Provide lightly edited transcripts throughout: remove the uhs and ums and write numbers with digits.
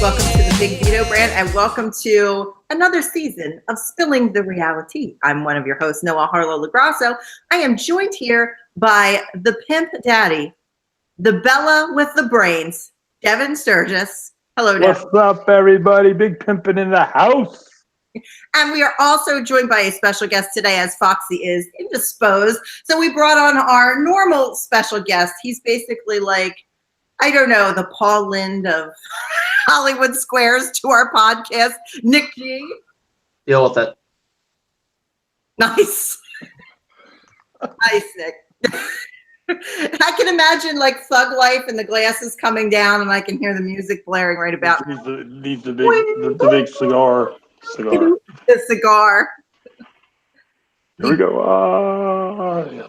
Welcome to the Big Vito brand, and welcome to another season of Spilling the Reality. I'm one of your hosts, Noah Harlow Lagrasso. I am joined here by the pimp daddy, the Bella with the brains, Devin Sturgis. Hello, Devin. What's up, everybody? Big pimpin' in the house. And we are also joined by a special guest today, as Foxy is indisposed. So we brought on our normal special guest. He's basically like, I don't know, the Paul Lynde of Hollywood Squares to our podcast, Nick G. Deal with it. Nice. Nice, Nick. I can imagine like Thug Life and the glasses coming down, and I can hear the music blaring right about. Needs the big cigar. The cigar. Here we go. Yeah.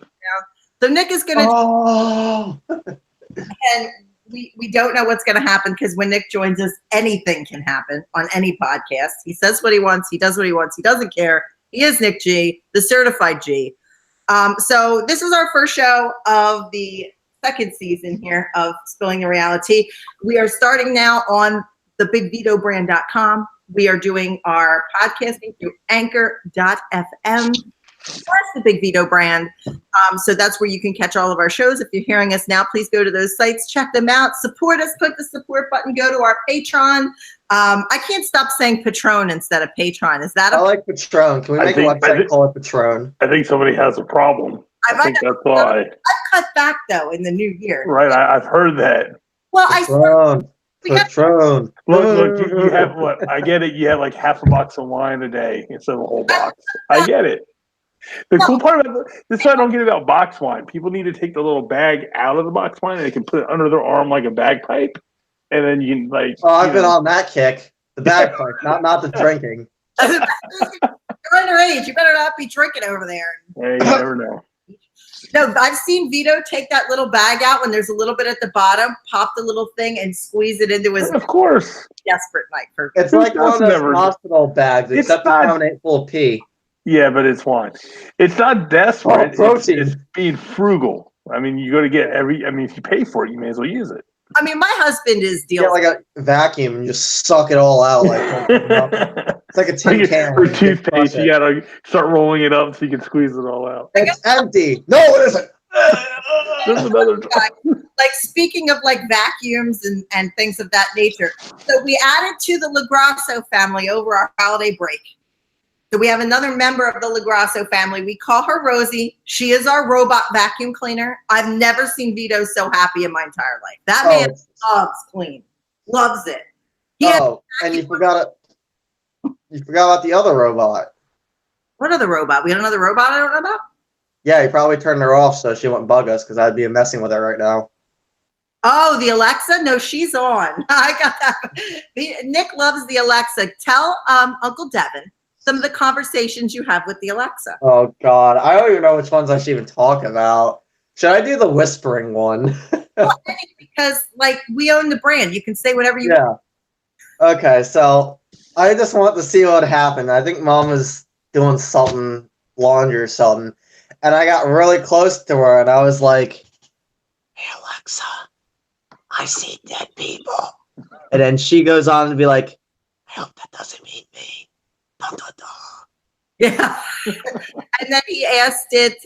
So Nick is going to. Oh. And we don't know what's going to happen, because when Nick joins us, anything can happen on any podcast. He says what he wants. He does what he wants. He doesn't care. He is Nick G, the certified G. So this is our first show of the second season here of Spilling the Reality. We are starting now on thebigvitobrand.com. We are doing our podcasting through anchor.fm. That's the Big Vito brand. So that's where you can catch all of our shows. If you're hearing us now, please go to those sites, check them out, support us, click the support button, go to our Patreon. I can't stop saying Patron instead of Patreon. Is that I like Patron. Can we make a website called Patron? I think somebody has a problem. I think that's why. I've cut back, though, in the new year. Right, I've heard that. Well, Patron. Look, you have what? I get it. You have like half a box of wine a day instead of a whole box. I get it. The cool part about this, I don't get about box wine. People need to take the little bag out of the box wine, and they can put it under their arm like a bagpipe, and then you can like. Oh, I've been on that kick. The bagpipe, not the drinking. You're underage. You better not be drinking over there. Hey, you never know. No, I've seen Vito take that little bag out when there's a little bit at the bottom, pop the little thing, and squeeze it into his. Of course. Desperate night for. It's like one of those hospital bags, except the pound ain't full of pee. Yeah, but it's wine. It's not desperate. Protein. It's being frugal. I mean, you got to get if you pay for it, you may as well use it. I mean, my husband is You get like a vacuum and just suck it all out. It's like a tin can. For toothpaste, you got to start rolling it up so you can squeeze it all out. It's empty. No, it isn't. There's another. Like, speaking of like vacuums and things of that nature. So we added to the Lagrasso family over our holiday break. So we have another member of the Lagrasso family. We call her Rosie. She is our robot vacuum cleaner. I've never seen Vito so happy in my entire life. That man loves clean. Loves it. And you forgot it. You forgot about the other robot. What other robot? We got another robot I don't know about? Yeah, he probably turned her off so she wouldn't bug us, because I'd be messing with her right now. Oh, the Alexa? No, she's on. I got that. Nick loves the Alexa. Tell Uncle Devin some of the conversations you have with the Alexa. Oh, God. I don't even know which ones I should even talk about. Should I do the whispering one? Well, because, like, we own the brand. You can say whatever you want. Okay, so I just want to see what happened. I think Mom was doing something, laundry or something, and I got really close to her, and I was like, "Hey, Alexa, I see dead people." And then she goes on to be like, "I hope that doesn't mean me." Da, da, da. Yeah. And then he asked it.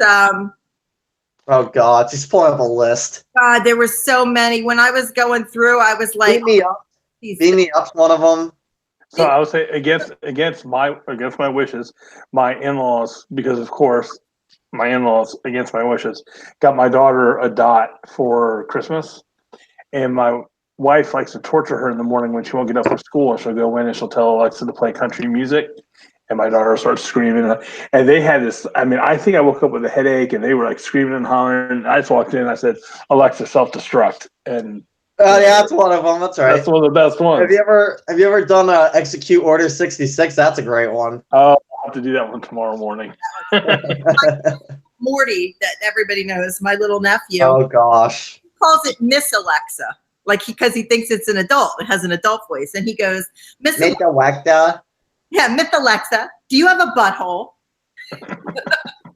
Oh, God. She's pulling up a list. God, there were so many. When I was going through, I was like, Beat me up. Beat me up's one of them. So I would say against my wishes, my in-laws, because of course my in-laws against my wishes, got my daughter a dot for Christmas, and my wife likes to torture her in the morning when she won't get up for school, and she'll go in and she'll tell Alexa to play country music, and my daughter starts screaming. And they had this, I mean, I think I woke up with a headache, and they were like screaming and hollering. I just walked in and I said, "Alexa, self-destruct." And yeah, that's one of them. That's right. That's one of the best ones. Have you ever done execute order 66? That's a great one. Oh, I'll have to do that one tomorrow morning. Morty, that everybody knows, my little nephew. Oh, gosh. He calls it Miss Alexa. Like, because he thinks it's an adult. It has an adult voice. And he goes, Miss Alexa. Yeah, Miss Alexa, do you have a butthole?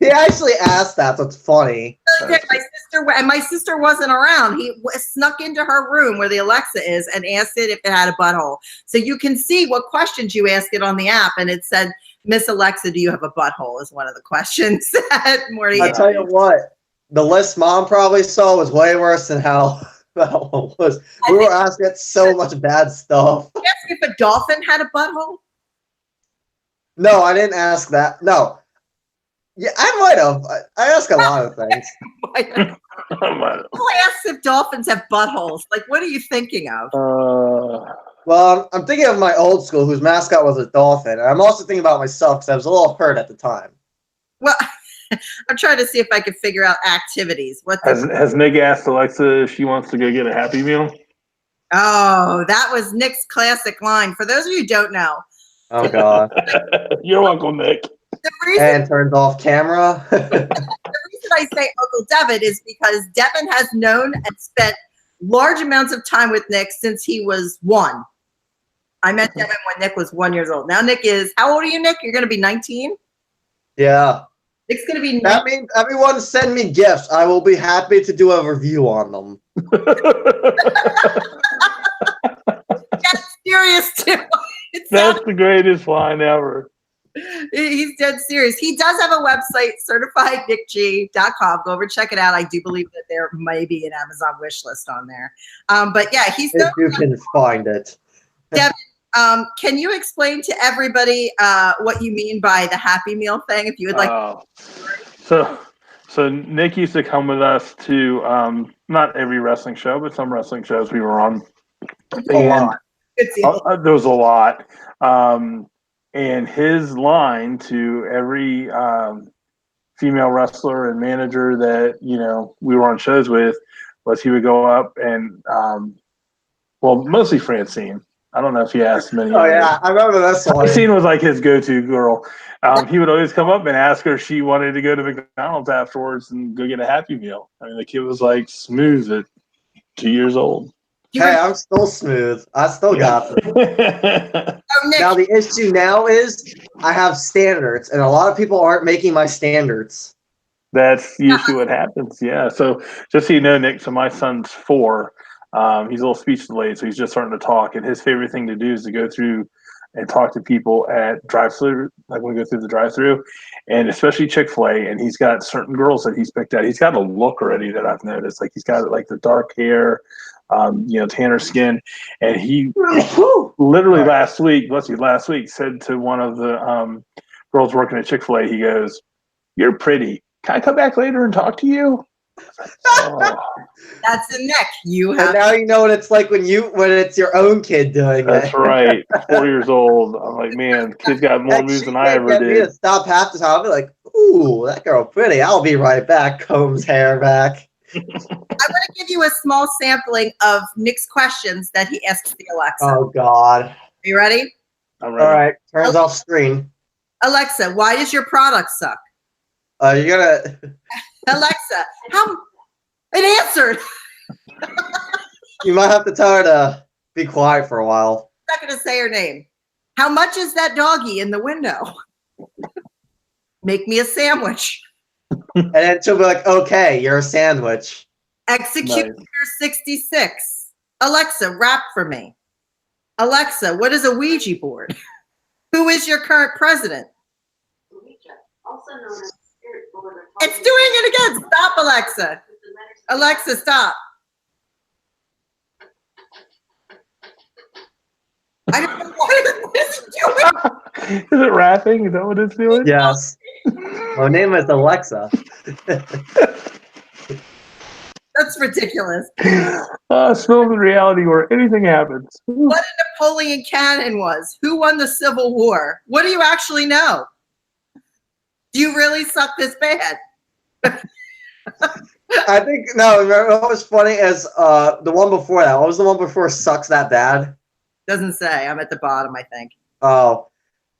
He actually asked that. That's funny. My sister wasn't around. He snuck into her room where the Alexa is and asked it if it had a butthole. So you can see what questions you ask it on the app, and it said, "Miss Alexa, do you have a butthole?" is one of the questions that Morty. I tell you what, the list Mom probably saw was way worse than how that one was. We were asking it so much bad stuff. Did you ask if a dolphin had a butthole? No, I didn't ask that. No. Yeah, I might have. I ask a lot of things. Who asks if dolphins have buttholes? Like, what are you thinking of? Well, I'm thinking of my old school, whose mascot was a dolphin. And I'm also thinking about myself because I was a little hurt at the time. Well, I'm trying to see if I can figure out activities. Has Nick asked Alexa if she wants to go get a Happy Meal? Oh, that was Nick's classic line. For those of you who don't know. Oh, God. You're Uncle Nick. And turns off camera. The reason I say Uncle Devin is because Devin has known and spent large amounts of time with Nick since he was 1. I met Devin when Nick was 1 year old. Now Nick is, how old are you, Nick? You're going to be 19? Yeah. Nick's going to be 19. That means everyone send me gifts. I will be happy to do a review on them. That's serious, too. That's the greatest line ever. He's dead serious. He does have a website, certifiednickg.com. Go over, check it out. I do believe that there may be an Amazon wish list on there. But yeah, he's if you can find it. Devin, can you explain to everybody what you mean by the Happy Meal thing? If you would like. So Nick used to come with us to not every wrestling show, but some wrestling shows we were on. A lot. There was a lot. And his line to every female wrestler and manager that, we were on shows with was he would go up and, mostly Francine. I don't know if he asked many. Oh, yeah. I remember this one. Francine was like his go-to girl. He would always come up and ask her if she wanted to go to McDonald's afterwards and go get a Happy Meal. I mean, the kid was like smooth at 2 years old. Hey, I'm still smooth. I still got it. Now, the issue now is I have standards, and a lot of people aren't making my standards. That's usually what happens, yeah. So just so you know, Nick, so my son's 4. He's a little speech delayed, so he's just starting to talk, and his favorite thing to do is to go through and talk to people at drive-thru, like when we go through the drive-thru, and especially Chick-fil-A, and he's got certain girls that he's picked out. He's got a look already that I've noticed. Like, he's got, like, the dark hair, tanner skin, and he literally last week said to one of the girls working at Chick-fil-A, he goes, "You're pretty. Can I come back later and talk to you?" That's a Nick. And now you know what it's like when it's your own kid doing it. That's right. 4 years old. I'm like, man, kid's got more moves than I ever did. To stop half the time. I'll be like, "Ooh, that girl pretty. I'll be right back." Combs hair back. I'm going to give you a small sampling of Nick's questions that he asks the Alexa. Oh, God. Are you ready? I'm ready. All right. Turns off screen. Alexa, why does your product suck? You're going to... Alexa, it answered. You might have to tell her to be quiet for a while. I'm not going to say her name. How much is that doggy in the window? Make me a sandwich. And then she'll be like, "Okay, you're a sandwich." Executor 66. Alexa, rap for me. Alexa, what is a Ouija board? Who is your current president? Ouija, also known as spirit board. It's doing it again. Stop, Alexa. Alexa, stop. I don't know what it's doing. Is it rapping? Is that what it's doing? Yes. My name is Alexa. That's ridiculous. It's filmed in reality where anything happens. What a Napoleon cannon was. Who won the Civil War? What do you actually know? Do you really suck this bad? I think, no, remember what was funny is the one before that. What was the one before sucks that bad? Doesn't say. I'm at the bottom, I think. Oh.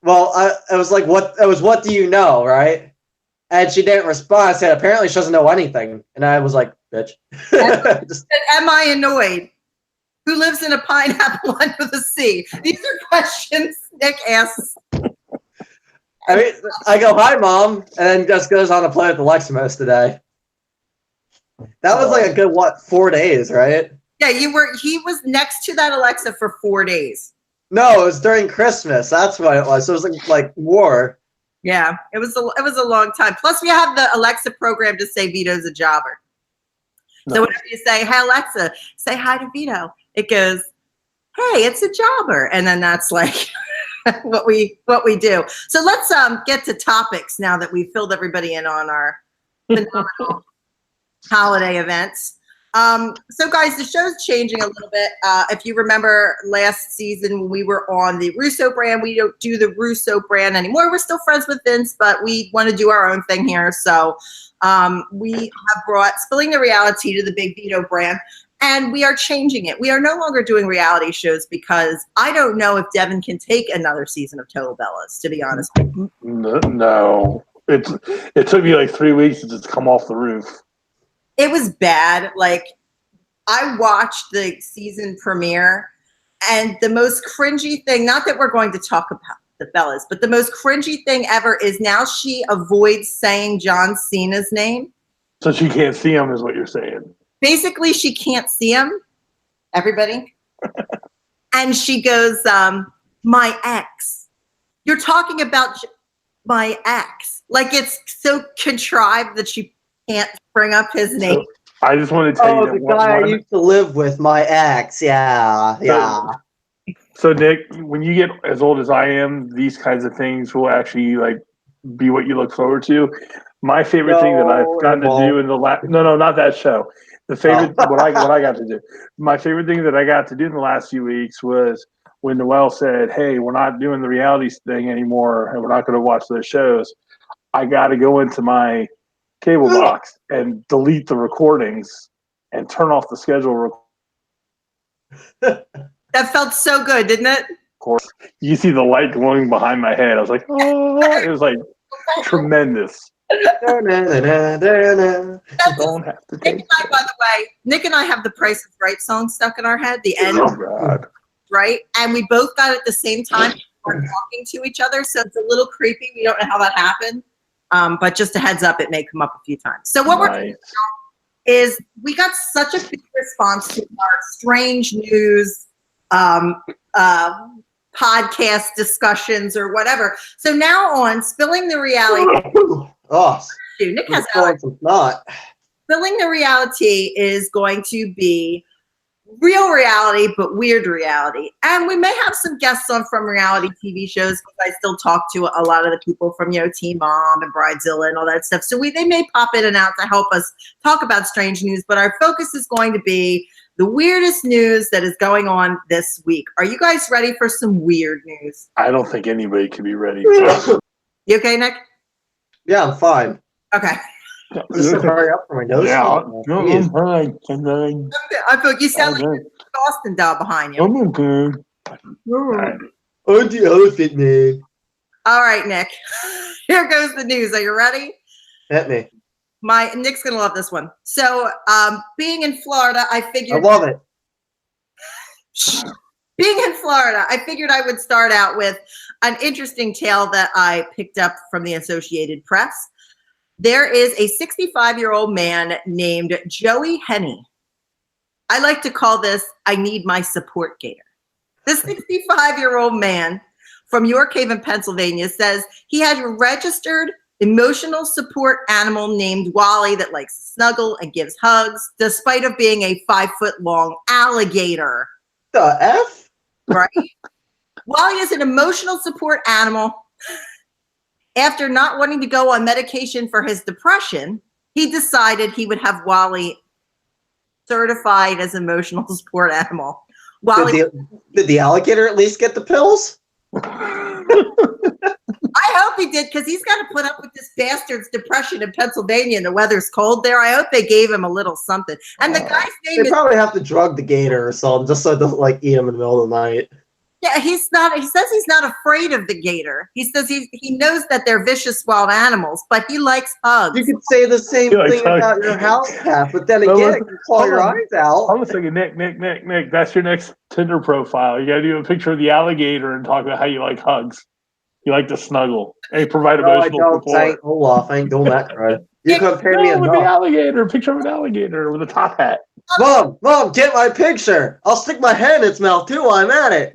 Well, it was like, what do you know, right? And she didn't respond. I said, apparently she doesn't know anything. And I was like, bitch. Am I annoyed? Who lives in a pineapple under the sea? These are questions Nick asks. I mean, I go, hi, Mom, and then just goes on to play with Alexa most of the day. That was like a good, 4 days, right? Yeah, he was next to that Alexa for 4 days. No, it was during Christmas. That's what it was. So it was like war. Yeah, it was a long time. Plus, we have the Alexa program to say Vito's a jobber. So whenever you say, "Hey Alexa, say hi to Vito," it goes, "Hey, it's a jobber," and then that's like what we do. So let's get to topics now that we've filled everybody in on our phenomenal holiday events. So guys, the show's changing a little bit. If you remember last season when we were on the Russo brand, we don't do the Russo brand anymore. We're still friends with Vince, but we want to do our own thing here. So we have brought Spilling the Reality to the Big Vito brand, and we are changing it. We are no longer doing reality shows because I don't know if Devin can take another season of Total Bellas, to be honest with you. No. It took me like 3 weeks to just come off the roof. It was bad. Like, I watched the season premiere, and the most cringy thing, not that we're going to talk about the Bellas, but the most cringy thing ever is now she avoids saying John Cena's name. So she can't see him, is what you're saying. Basically, she can't see him, everybody. And she goes, my ex. You're talking about my ex. Like, it's so contrived that she can't bring up his name. So I just want to tell you that the guy I used to live with, my ex. Yeah. So Nick, when you get as old as I am, these kinds of things will actually like be what you look forward to. My favorite thing that I've gotten to do in the last no, not that show. The favorite what I got to do. My favorite thing that I got to do in the last few weeks was when Noelle said, "Hey, we're not doing the reality thing anymore, and we're not going to watch those shows." I got to go into my cable box and delete the recordings and turn off the schedule. That felt so good, didn't it? Of course, you see the light glowing behind my head. I was like, oh, it was like tremendous. Don't have to Nick and I, by the way, Nick and I have the Price is Right song stuck in our head, the end, right? And we both got it at the same time. We're talking to each other, so it's a little creepy. We don't know how that happened, but just a heads up, it may come up a few times. So what we're doing now is we got such a big response to our strange news podcast discussions or whatever. So now on Spilling the Reality. Nick has not. Spilling the Reality is going to be real reality, but weird reality. And we may have some guests on from reality TV shows because I still talk to a lot of the people from, Teen Mom and Bridezilla and all that stuff. So they may pop in and out to help us talk about strange news, but our focus is going to be the weirdest news that is going on this week. Are you guys ready for some weird news? I don't think anybody can be ready. You okay, Nick? Yeah, I'm fine. Okay. Just hurry up for my nose. Yeah, I'm fine. I feel like you sound like the Austin doll behind you. I'm okay. Oh, the elephant man. All right, Nick. Here goes the news. Are you ready? Hit me. Nick's gonna love this one. So, being in Florida, I figured. I love it. Being in Florida, I figured I would start out with an interesting tale that I picked up from the Associated Press. There is a 65-year-old man named Joey Henney. I like to call this, I need my support gator. This 65-year-old man from York Haven, Pennsylvania says he had a registered emotional support animal named Wally that likes to snuggle and gives hugs, despite of being a 5-foot-long alligator. The F? Right? Wally is an emotional support animal. After not wanting to go on medication for his depression, he decided he would have Wally certified as emotional support animal. Wally, did the alligator at least get the pills? I hope he did, because he's got to put up with this bastard's depression in Pennsylvania and the weather's cold there. I hope they gave him a little something. And the guy's name They probably have to drug the gator or something just so it doesn't eat him in the middle of the night. Yeah, he says he's not afraid of the gator. He says he knows that they're vicious wild animals, but he likes hugs. You could say the same thing about your house cat, but then again, it can claw your eyes out. I was thinking, Nick, that's your next Tinder profile. You got to do a picture of the alligator and talk about how you like hugs. You like to snuggle. And he provide No, I emotional don't. I support. ain't, hold off. I ain't doing that crud. You couldn't pay me No, with the enough. alligator. Picture of an alligator with a top hat. Mom, get my picture. I'll stick my hand in its mouth too while I'm at it.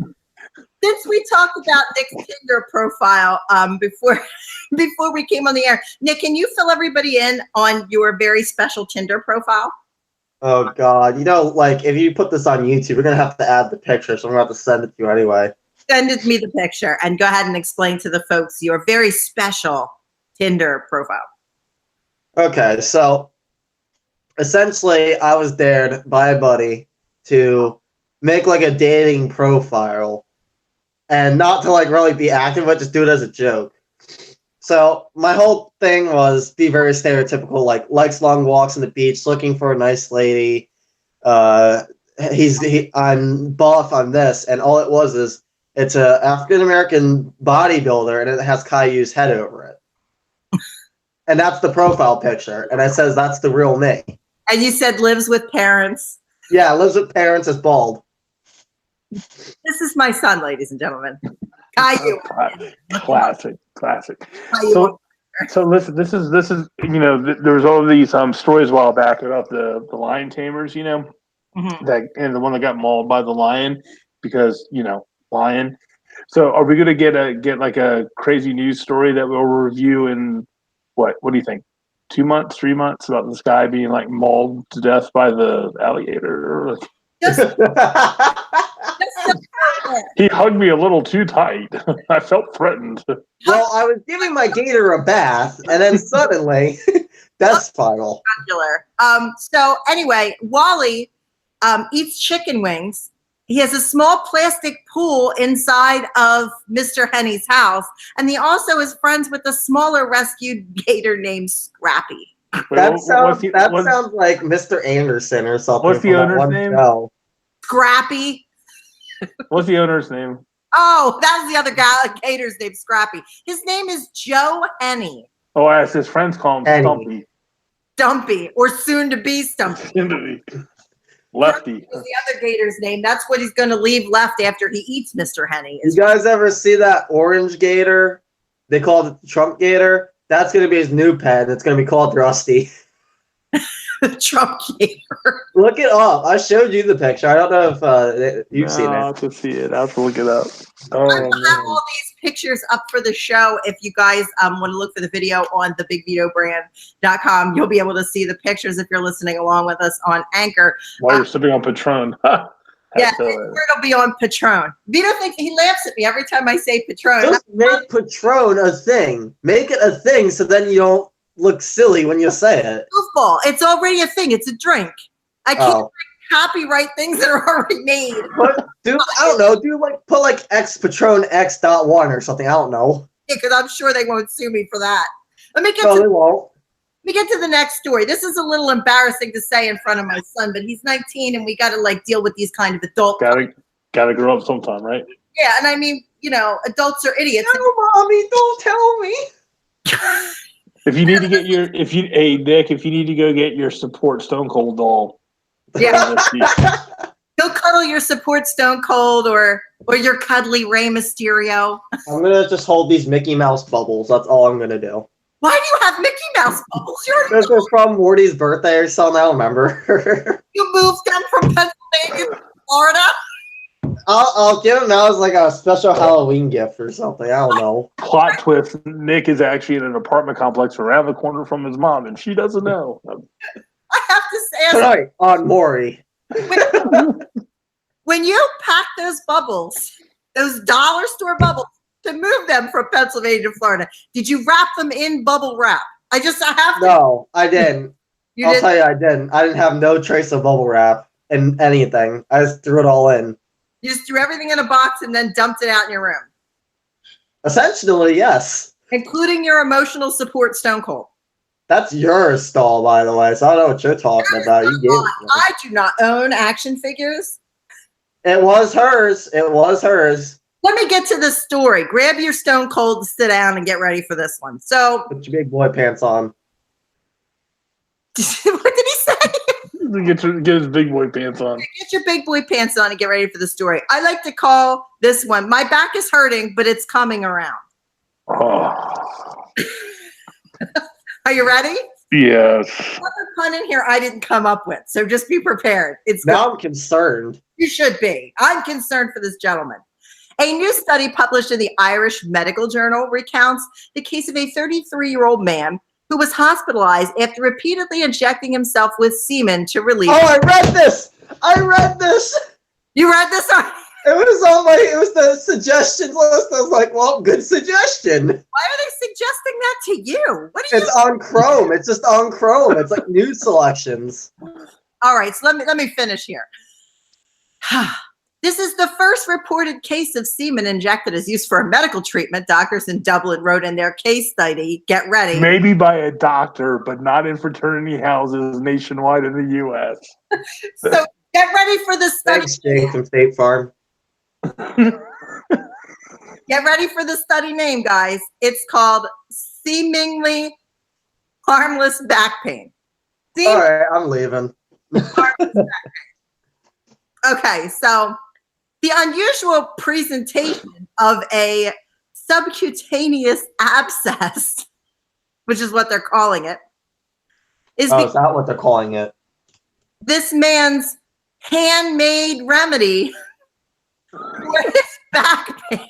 Since we talked about Nick's Tinder profile before we came on the air, Nick, can you fill everybody in on your very special Tinder profile? Oh God, like if you put this on YouTube, we're gonna have to add the picture, so I'm gonna have to send it to you anyway. Send me the picture and go ahead and explain to the folks your very special Tinder profile. Okay, so essentially, I was dared by a buddy to make like a dating profile, and not to like really be active, but just do it as a joke. So my whole thing was be very stereotypical, like likes long walks on the beach, looking for a nice lady. I'm buff on this, and all it was is it's a African American bodybuilder, and it has Caillou's head over it, and that's the profile picture, and it says that's the real me. And you said lives with parents. Yeah, lives with parents, is bald. This is my son, ladies and gentlemen. Caillou. Classic. Caillou. So listen, this is there was all these stories a while back about the lion tamers, Mhm. that, and the one that got mauled by the lion because lion. So are we gonna get like a crazy news story that we'll review in what do you think? 2 months, 3 months, about this guy being like mauled to death by the alligator? He hugged me a little too tight. I felt threatened. Well, I was giving my gator a bath, and then suddenly, death spiral. So anyway, Wally eats chicken wings. He has a small plastic pool inside of Mr. Henny's house, and he also is friends with a smaller rescued gator named Scrappy. That sounds like Mr. Anderson or something. What's the owner's name? Show. Scrappy. What's the owner's name? Oh, that's the other guy. Gator's named Scrappy. His name is Joe Henny. Oh, as his friends call him, Stumpy. Stumpy, or soon to be Stumpy. Lefty. The other gator's name. That's what he's going to leave left after he eats Mr. Henny. You guys ever see that orange gator? They called it the Trump Gator. That's going to be his new pet. It's going to be called Rusty. The Trump Gator. Look it up. I showed you the picture. I don't know if you've seen it. I'll have to see it. I'll have to look it up. Oh, I will have all these pictures up for the show. If you guys want to look for the video on thebigvitobrand.com, you'll be able to see the pictures if you're listening along with us on Anchor. While you're sipping on Patron. Yeah, it'll be on Patron. Vito thinks he laughs at me every time I say Patron. Just make Patron a thing. Make it a thing so then you don't look silly when you say it. Goofball. It's already a thing. It's a drink. I can't copyright things that are already made. But I don't know. Put like X Patron X.1 or something. I don't know. Yeah, because I'm sure they won't sue me for that. Let me get They won't. Let me get to the next story. This is a little embarrassing to say in front of my son, but he's 19 and we got to like deal with these kind of adult. Gotta grow up sometime, right? Yeah, and I mean, adults are idiots. No, mommy, don't tell me. If you need to get Nick, if you need to go get your Support Stone Cold doll. Yeah. He'll cuddle your Support Stone Cold or your cuddly Rey Mysterio. I'm gonna just hold these Mickey Mouse bubbles. That's all I'm gonna do. Why do you have Mickey Mouse bubbles? Because they're from Morty's birthday or something. I don't remember. You moved them from Pennsylvania to Florida? I'll give him that as like a special Halloween gift or something. I don't know. Plot twist: Nick is actually in an apartment complex around the corner from his mom, and she doesn't know. I have to say, Tonight on Maury. When you pack those bubbles, those dollar store bubbles, to move them from Pennsylvania to Florida, did you wrap them in bubble wrap? I have to. No, I didn't. I'll tell you, I didn't. I didn't have no trace of bubble wrap in anything. I just threw it all in. You just threw everything in a box and then dumped it out in your room. Essentially, yes. Including your emotional support Stone Cold. That's your stall, by the way, so I don't know what you're talking about. You gave it to me. I do not own action figures. It was hers. It was hers. Let me get to the story. Grab your Stone Cold, sit down, and get ready for this one. So, put your big boy pants on. What did he say? Get his big boy pants on. Get your big boy pants on and get ready for the story. I like to call this one, my back is hurting, but it's coming around. Oh, Are you ready? yes. Another pun in here I didn't come up with, so just be prepared. It's Now good. I'm concerned. You should be. I'm concerned for this gentleman. A new study published in the Irish Medical Journal recounts the case of a 33-year-old man who was hospitalized after repeatedly injecting himself with semen to relieve. Oh, I read this. You read this? It was the suggestions list. I was like, well, good suggestion. Why are they suggesting that to you? What are you? It's on Chrome. It's just on Chrome. It's like news selections. All right, so let me finish here. This is the first reported case of semen injected as used for a medical treatment. Doctors in Dublin wrote in their case study, get ready. Maybe by a doctor, but not in fraternity houses nationwide in the U.S. So get ready for the study. Thanks, Jake from State Farm. Get ready for the study name, guys. It's called Seemingly Harmless Back Pain. All right, I'm leaving. Okay, so the unusual presentation of a subcutaneous abscess, which is what they're calling it, is Oh, is that what they're calling it? this man's handmade remedy for his back pain.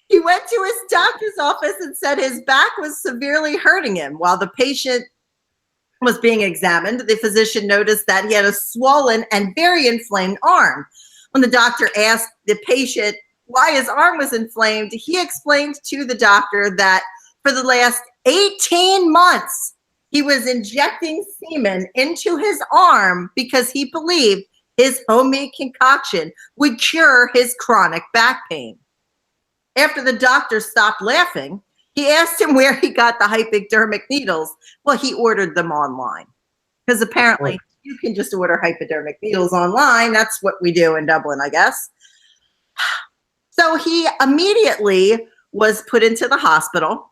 He went to his doctor's office and said his back was severely hurting him. While the patient was being examined, the physician noticed that he had a swollen and very inflamed arm. When the doctor asked the patient why his arm was inflamed, he explained to the doctor that for the last 18 months, he was injecting semen into his arm because he believed his homemade concoction would cure his chronic back pain. After the doctor stopped laughing, he asked him where he got the hypodermic needles. Well, he ordered them online because apparently you can just order hypodermic needles online. That's what we do in Dublin, I guess. So he immediately was put into the hospital,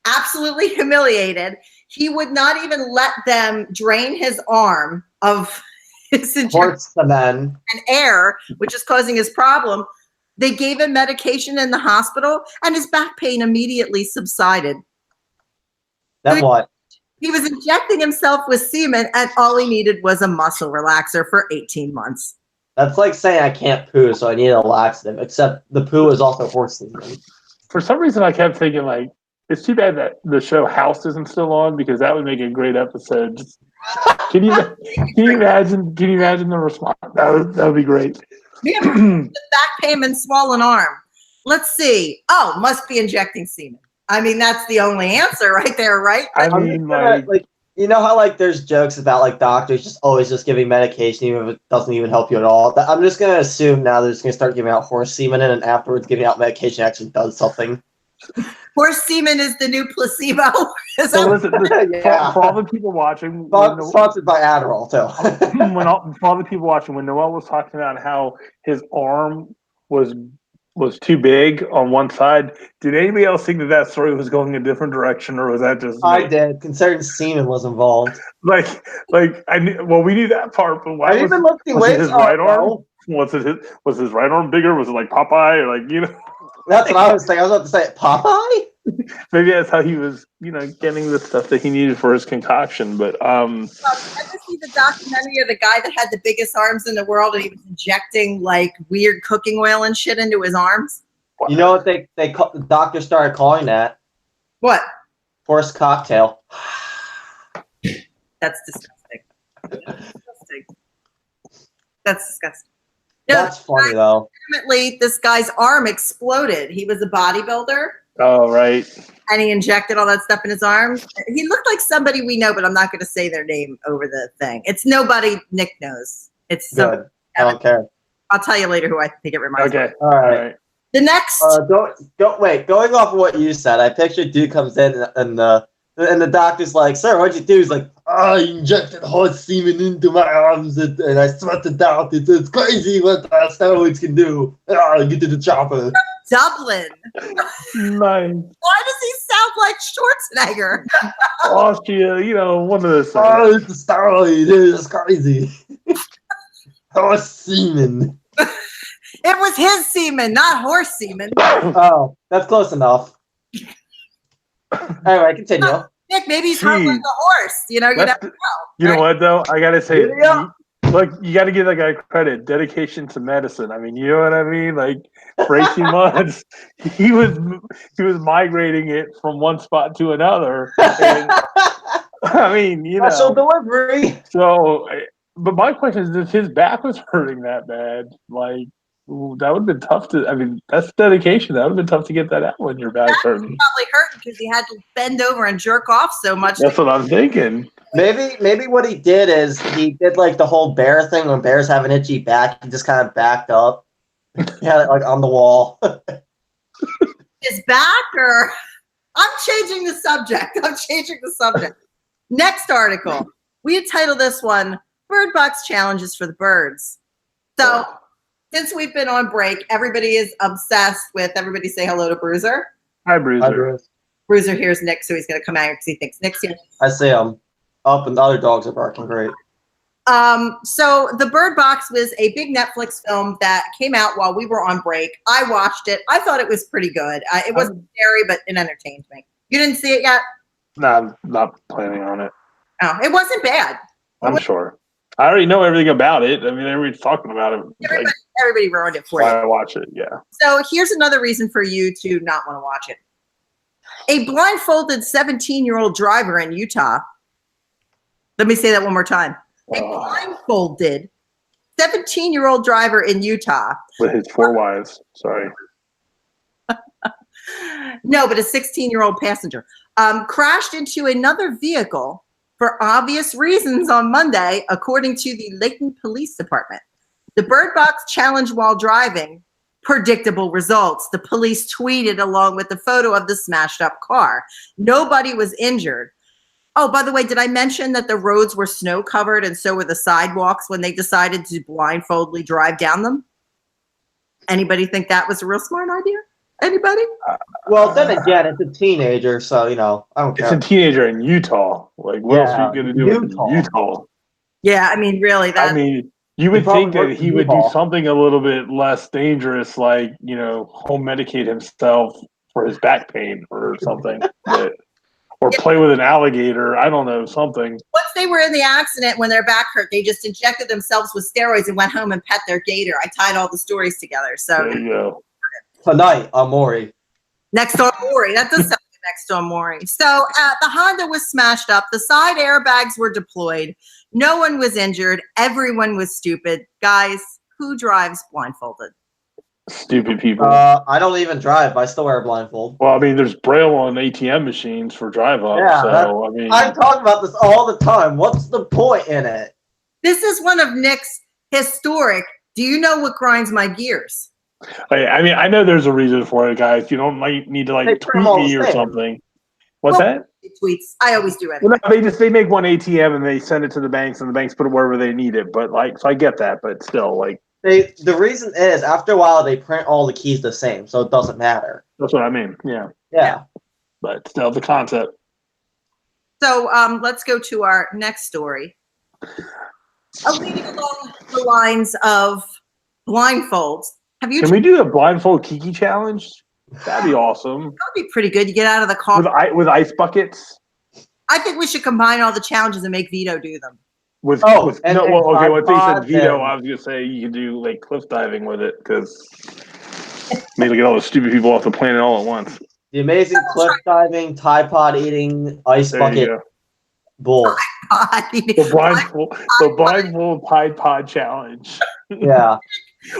absolutely humiliated. He would not even let them drain his arm of his injection and air, which is causing his problem. They gave him medication in the hospital, and his back pain immediately subsided. Then what? He was injecting himself with semen, and all he needed was a muscle relaxer for 18 months. That's like saying I can't poo, so I need a laxative, except the poo is also horse semen. For some reason, I kept thinking, like, it's too bad that the show House isn't still on because that would make a great episode. Can you imagine the response? That would be great. We have the back pain and swollen arm. Let's see. Oh, must be injecting semen. I mean, that's the only answer right there, right? I mean, like, you know how like there's jokes about like doctors just always just giving medication even if it doesn't even help you at all. I'm just gonna assume now they're just gonna start giving out horse semen and afterwards giving out medication actually does something. Horse semen is the new placebo. so listen, Yeah. for all the people watching, Sponsored by Adderall too. for all the people watching, when Noel was talking about how his arm was too big on one side, did anybody else think that story was going a different direction, or was that just? I did, considering semen was involved. Like I knew. Well, we knew that part, but why was it his right arm? Was his right arm bigger? Was it like Popeye, or like That's what I was thinking. I was about to say Popeye. Maybe that's how he was, getting the stuff that he needed for his concoction. But did you ever see the documentary of the guy that had the biggest arms in the world, and he was injecting like weird cooking oil and shit into his arms? You know what the doctor started calling that? What? Horse cocktail. That's disgusting. That's disgusting. That's funny though. Ultimately, this guy's arm exploded. He was a bodybuilder. Oh, right. And he injected all that stuff in his arms. He looked like somebody we know, but I'm not going to say their name over the thing. It's nobody Nick knows. It's good. I don't care. I'll tell you later who I think it reminds me. Okay. All right. The next. Don't wait. Going off of what you said, I pictured dude comes in and the doctor's like, "Sir, what'd you do?" He's like, "I injected horse semen into my arms and I sweat it out. It's crazy what steroids can do. Get to the chopper." Dublin. Nice. Why does he sound like Schwarzenegger? Austria, one of those things. Oh, it's a steroid. It's crazy. Horse semen. It was his semen, not horse semen. Oh, that's close enough. Anyway, continue. Nick, maybe he's hurt like Jeez. a horse. You never know. You know what though? I gotta say, Yeah. look, you gotta give that guy credit. Dedication to medicine. I mean, you know what I mean? Like for 18 months, he was migrating it from one spot to another. And, I mean, Special delivery. So, but my question is, if his back was hurting that bad, like that would have been tough to. I mean, that's dedication. That would have been tough to get that out when your back's hurting. Probably hurting because he had to bend over and jerk off so much. That's what I'm thinking. Maybe what he did is he did like the whole bear thing. When bears have an itchy back, he just kind of backed up. He had it like on the wall. His back, or I'm changing the subject. Next article. We had titled this one, Bird Box Challenges for the Birds. So since we've been on break, everybody is obsessed with, everybody say hello to Bruiser. Hi, Bruiser. Hi, Bruce. Bruiser here's Nick, so he's going to come out here because he thinks Nick's here. I see him. Up and the other dogs are barking great. So The Bird Box was a big Netflix film that came out while we were on break. I watched it. I thought it was pretty good. It wasn't scary, but it entertained me. You didn't see it yet? No, I'm not planning on it. Oh, it wasn't bad. I'm sure. I already know everything about it. I mean, everybody's talking about it. Everybody ruined it for you. I watch it, yeah. So here's another reason for you to not want to watch it. A blindfolded 17-year-old driver in Utah. Let me say that one more time. A blindfolded 17-year-old driver in Utah. With his 4 wives. Sorry. No, but a 16-year-old passenger. Crashed into another vehicle for obvious reasons on Monday, according to the Layton Police Department. The Bird Box challenge while driving, predictable results. The police tweeted along with the photo of the smashed up car. Nobody was injured. Oh, by the way, did I mention that the roads were snow covered and so were the sidewalks when they decided to blindfoldedly drive down them? Anybody think that was a real smart idea? Anybody? Well, then again, it's a teenager, so I don't care. It's a teenager in Utah. Like, what else are you going to do in Utah? Yeah, I mean, really, you would think that he would do something a little bit less dangerous, like, home medicate himself for his back pain or something. Or play with an alligator. I don't know, something. Once they were in the accident, when their back hurt, they just injected themselves with steroids and went home and pet their gator. I tied all the stories together. So there you go. Tonight on Maury. Next door Maury. That does sound like next door Maury. So the Honda was smashed up. The side airbags were deployed. No one was injured. Everyone was stupid. Guys, who drives blindfolded? Stupid people. I don't even drive, but I still wear a blindfold. Well, I mean, there's Braille on ATM machines for drive up. Yeah, so, I talk about this all the time. What's the point in it? This is one of Nick's historic. Do you know what grinds my gears? I mean, I know there's a reason for it, guys. You don't might need to tweet me or something. What's that? Tweets. I always do it. Well, no, they make one ATM and they send it to the banks, and the banks put it wherever they need it. But so I get that, but still, the reason is after a while they print all the keys the same, so it doesn't matter. That's what I mean. Yeah. Yeah. But still, the concept. So let's go to our next story. Leading along the lines of blindfolds. Can we do a blindfold Kiki challenge? That'd be awesome. That would be pretty good. You get out of the car with ice buckets. I think we should combine all the challenges and make Vito do them. What they said Vito, I was gonna say you could do cliff diving with it because maybe get all the stupid people off the planet all at once. The amazing cliff diving, Tide Pod eating, ice bucket, bull. The blindfold Tide Pod challenge. Yeah.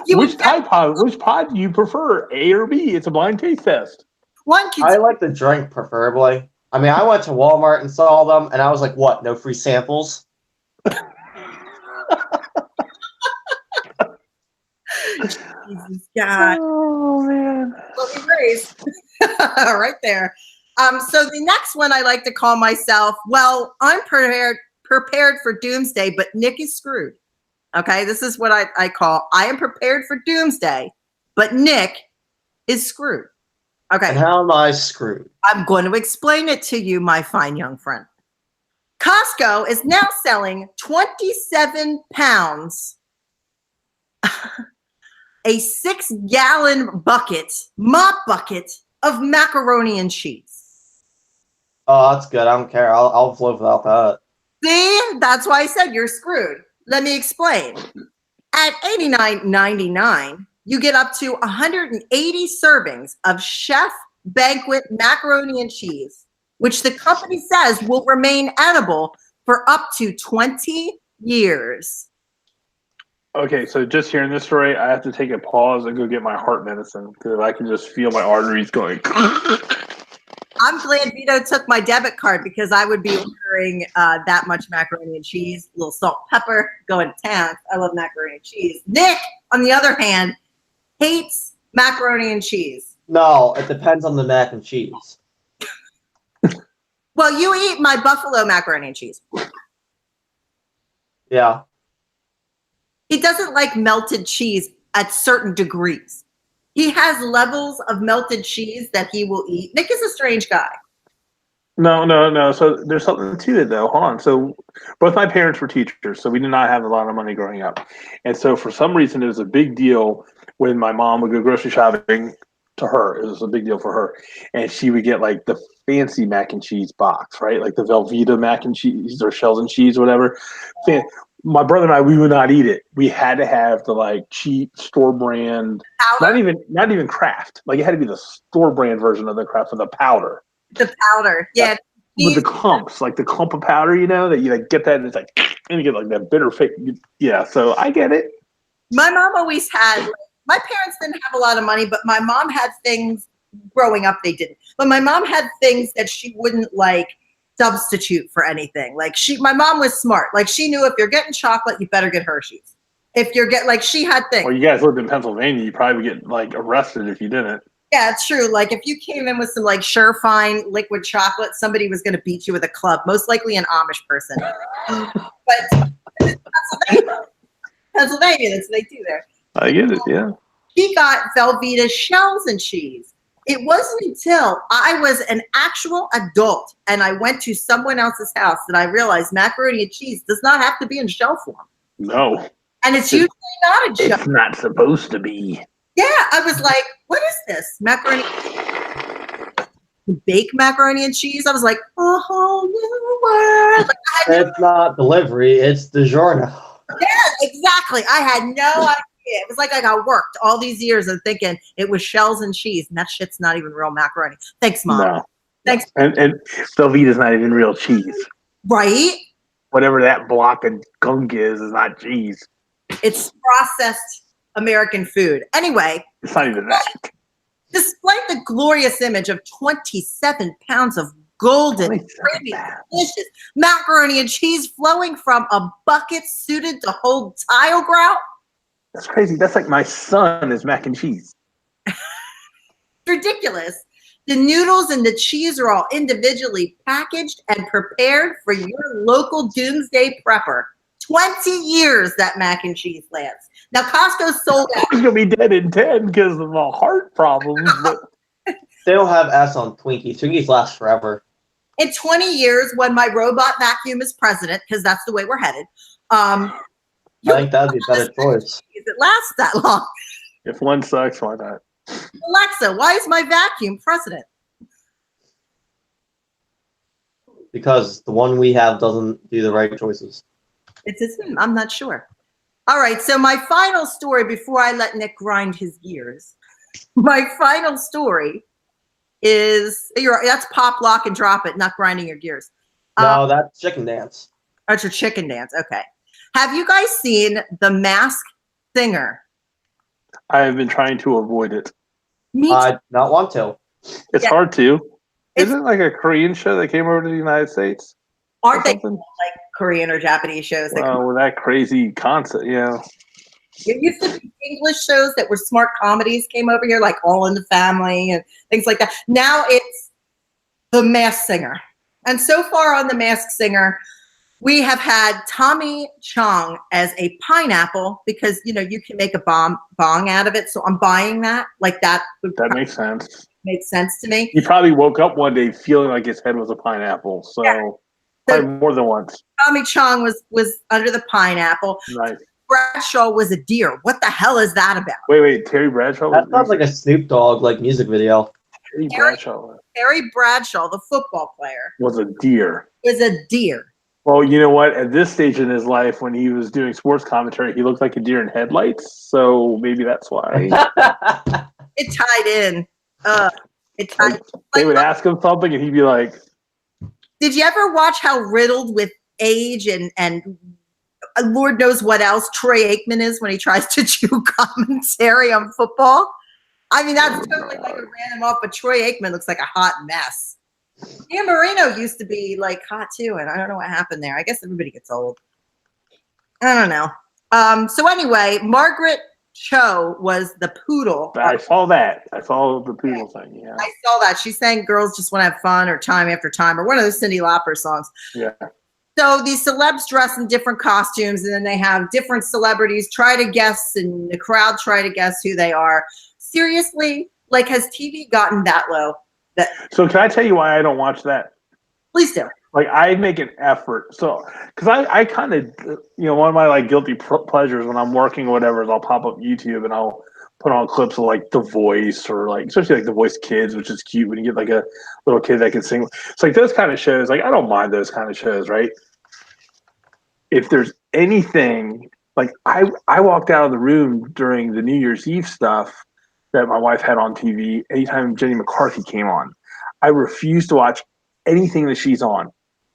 Which pod do you prefer, A or B? It's a blind taste test. I like the drink preferably. I mean, I went to Walmart and saw them, and I was like, "What? No free samples?" Jesus God. Oh man. Right there. So the next one I like to call myself, well, I'm prepared for doomsday, but Nick is screwed. Okay, this is what I call, I am prepared for doomsday, but Nick is screwed. Okay. And how am I screwed? I'm going to explain it to you, my fine young friend. Costco is now selling 27 pounds a 6-gallon mop bucket of macaroni and cheese. Oh, that's good. I don't care. I'll live without that. See, that's why I said you're screwed. Let me explain. At $89.99, you get up to 180 servings of Chef Banquet macaroni and cheese, which the company says will remain edible for up to 20 years. Okay, so just hearing this story, I have to take a pause and go get my heart medicine because I can just feel my arteries going. I'm glad Vito took my debit card because I would be ordering that much macaroni and cheese, a little salt, pepper, going to town. I love macaroni and cheese. Nick, on the other hand, hates macaroni and cheese. No, it depends on the mac and cheese. Well, you eat my buffalo macaroni and cheese. Yeah. He doesn't like melted cheese at certain degrees. He has levels of melted cheese that he will eat. Nick is a strange guy. No. So there's something to it, though. Hold on. So both my parents were teachers, so we did not have a lot of money growing up. And so for some reason, it was a big deal when my mom would go grocery shopping to her. It was a big deal for her. And she would get like the fancy mac and cheese box, right? Like the Velveeta mac and cheese or shells and cheese, whatever. My brother and I, we would not eat it. We had to have the like cheap store brand, not even Kraft. Like it had to be the store brand version of the Kraft for the powder. The powder, yeah. With the clumps, like the clump of powder, that you like get that and it's like, and you get like that bitter fake. Yeah, so I get it. My mom always had, my parents didn't have a lot of money, but my mom had things growing up they didn't. But my mom had things that she wouldn't like substitute for anything. Like my mom was smart. Like she knew if you're getting chocolate, you better get Hershey's. If you're she had things. Well, you guys lived in Pennsylvania, you probably would get like arrested if you didn't. Yeah, it's true. Like if you came in with some like Surefine liquid chocolate, somebody was going to beat you with a club, most likely an Amish person. But Pennsylvania, that's what they do there. I get it, yeah. She got Velveeta shells and cheese. It wasn't until I was an actual adult and I went to someone else's house that I realized macaroni and cheese does not have to be in shell form. No. And it's usually not in shell. It's not supposed to be. Yeah, I was like, what is this? Macaroni. Bake macaroni and cheese. I was like, a whole new world. Like, It's not delivery, it's DiGiorno. Yeah, exactly. I had no idea. It was like I got worked all these years of thinking it was shells and cheese, and that shit's not even real macaroni. Thanks, Mom. No. Thanks. And Velveeta's not even real cheese. Right? Whatever that block of gunk is not cheese. It's processed American food. Anyway. It's not even that. Despite the glorious image of 27 pounds of golden, creamy, delicious macaroni and cheese flowing from a bucket suited to hold tile grout. That's crazy. That's like my son is mac and cheese. Ridiculous. The noodles and the cheese are all individually packaged and prepared for your local doomsday prepper. 20 years that mac and cheese lasts. Now, Costco sold out. He's going to be dead in 10 because of the heart problems. But They don't have S on Twinkies. Twinkies last forever. In 20 years, when my robot vacuum is president, because that's the way we're headed, I think that would be a better choice. it lasts that long. if one sucks, why not? Alexa, why is my vacuum president? Because the one we have doesn't do the right choices. I'm not sure. All right, so my final story before I let Nick grind his gears. My final story is that's pop, lock, and drop it, not grinding your gears. No, that's chicken dance. That's your chicken dance. Okay. Have you guys seen The Masked Singer? I have been trying to avoid it. Me too. I not want to. It's hard to. Isn't it like a Korean show that came over to the United States? Aren't they something? like Korean or Japanese shows? That With that crazy concept, yeah. It used to be English shows that were smart comedies came over here, like All in the Family and things like that. Now it's The Masked Singer. And so far on The Masked Singer, we have had Tommy Chong as a pineapple because, you can make a bong out of it. So I'm buying that. Like that. That makes sense. Makes sense to me. He probably woke up one day feeling like his head was a pineapple. So Yeah. probably more than once. Tommy Chong was under the pineapple. Nice. Bradshaw was a deer. What the hell is that about? Wait, Terry Bradshaw? That sounds like a Snoop Dogg like music video. Terry Bradshaw Terry Bradshaw, the football player, was a deer. was a deer. Well, you know what? At this stage in his life, when he was doing sports commentary, he looked like a deer in headlights. So maybe that's why. It tied in. It tied. They would ask him something, and he'd be like, Did you ever watch how riddled with age and Lord knows what else Troy Aikman is when he tries to do commentary on football? I mean, that's totally like a random off, but Troy Aikman looks like a hot mess. Dan Marino used to be like hot too, and I don't know what happened there. I guess everybody gets old. I don't know. So anyway, Margaret Cho was the poodle. I saw that. I saw the poodle thing. Yeah. I saw that. She sang "Girls Just Want to Have Fun" or "Time After Time" or one of those Cyndi Lauper songs. Yeah. So these celebs dress in different costumes, and then they have different celebrities try to guess, and the crowd try to guess who they are. Seriously, like, has TV gotten that low? So can I tell you why I don't watch that? Please do. Like, I make an effort. So, because I kind of, one of my like guilty pleasures when I'm working or whatever is I'll pop up YouTube and I'll put on clips of like The Voice or like, especially like The Voice Kids, which is cute when you get like a little kid that can sing. It's like those kind of shows. Like, I don't mind those kind of shows, right? If there's anything, like I walked out of the room during the New Year's Eve stuff that my wife had on TV. Anytime Jenny McCarthy came on, I refused to watch anything that she's on.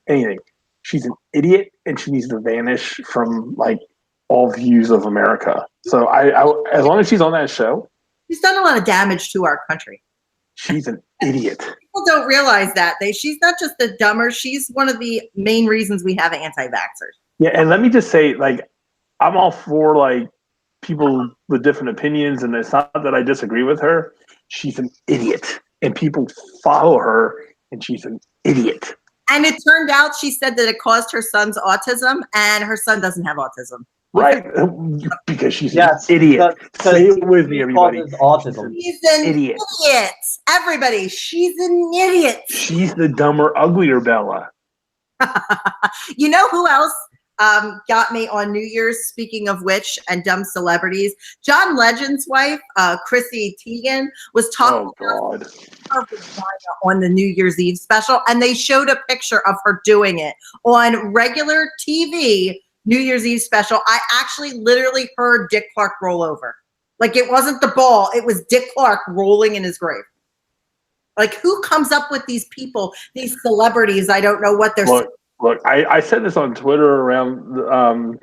Anything. She's an idiot, and she needs to vanish from like all views of America. So I as long as she's on that show, She's done a lot of damage to our country. she's an idiot. People don't realize that. She's not just the dumber. She's one of the main reasons we have anti-vaxxers. Yeah, and let me just say, like, I'm all for like people with different opinions, and it's not that I disagree with her. She's an idiot, and people follow her, and she's an idiot. And it turned out she said that it caused her son's autism, and her son doesn't have autism. Right? Because she's an idiot. Say it with me, everybody. Autism. She's an idiot. Everybody, she's an idiot. She's the dumber, uglier Bella. You know who else got me on New Year's, speaking of which, and dumb celebrities? John Legend's wife, Chrissy Teigen, was talking about her vagina on the New Year's Eve special, and they showed a picture of her doing it on regular TV New Year's Eve special. I actually literally heard Dick Clark roll over. Like, it wasn't the ball, it was Dick Clark rolling in his grave. Like, who comes up with these people, these celebrities? I don't know what they're saying. Look, I said this on Twitter around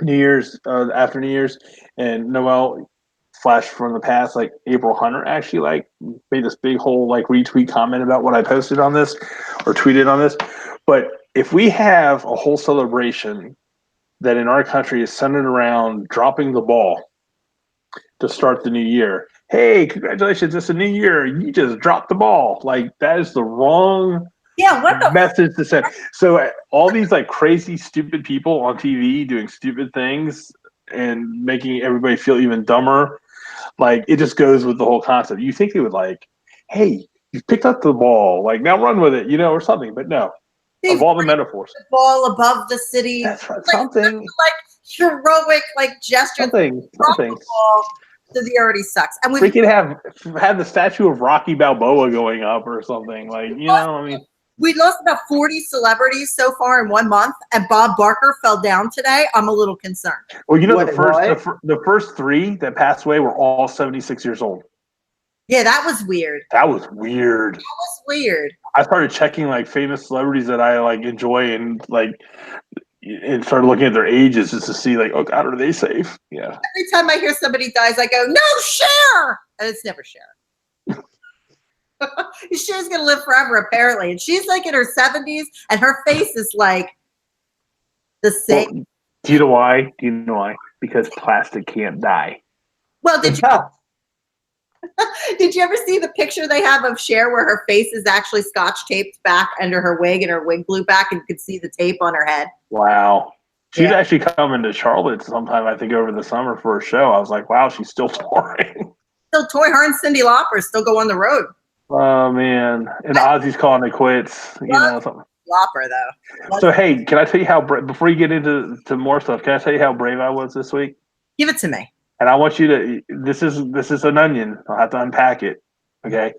New Year's, after New Year's, and Noel flashed from the past, like April Hunter actually like made this big whole like retweet comment about what I posted on this or tweeted on this. But if we have a whole celebration that in our country is centered around dropping the ball to start the new year, hey, congratulations, it's a new year, you just dropped the ball. Like, that is the wrong message to send. So all these like crazy, stupid people on TV doing stupid things and making everybody feel even dumber, like, it just goes with the whole concept. You think they would like, hey, you picked up the ball, like, now run with it, or something. But no, of all the metaphors, the ball above the city. That's right, something like heroic, like gesture. Something. So the already sucks. And we could have the statue of Rocky Balboa going up or something, like, I mean. We lost about 40 celebrities so far in 1 month, and Bob Barker fell down today. I'm a little concerned. Well, the first three that passed away were all 76 years old. Yeah, that was weird. That was weird. I started checking like famous celebrities that I like enjoy and started looking at their ages just to see like, oh God, are they safe? Yeah. Every time I hear somebody dies, I go, no, Cher! And it's never Cher. Cher's gonna live forever, apparently. And she's like in her 70s, and her face is like the same. Well, do you know why? Because plastic can't die. Well, did you ever see the picture they have of Cher where her face is actually scotch taped back under her wig and her wig blew back and you could see the tape on her head? Wow. She's actually coming to Charlotte sometime, I think, over the summer for a show. I was like, wow, she's still touring. Her and Cyndi Lauper still go on the road. Oh, man. And Ozzy's calling it quits. Something. flopper, though. So hey, can I tell you how before you get into more stuff? Can I tell you how brave I was this week? Give it to me. And I want you to. This is an onion. I'll have to unpack it. Okay.